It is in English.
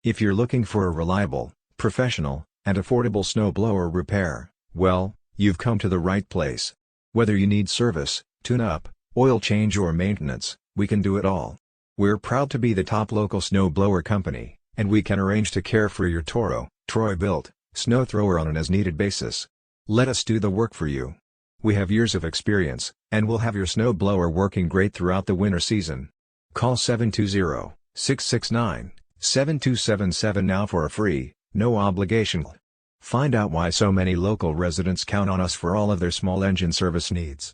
If you're looking for a reliable, professional, and affordable snowblower repair, well, you've come to the right place. Whether you need service, tune-up, oil change or maintenance, we can do it all. We're proud to be the top local snowblower company, and we can arrange to care for your Toro, bilt, snow thrower on an as-needed basis. Let us do the work for you. We have years of experience, and we'll have your snowblower working great throughout the winter season. Call 720-669-7277 now for a free, no-obligation. Find out why so many local residents count on us for all of their small engine service needs.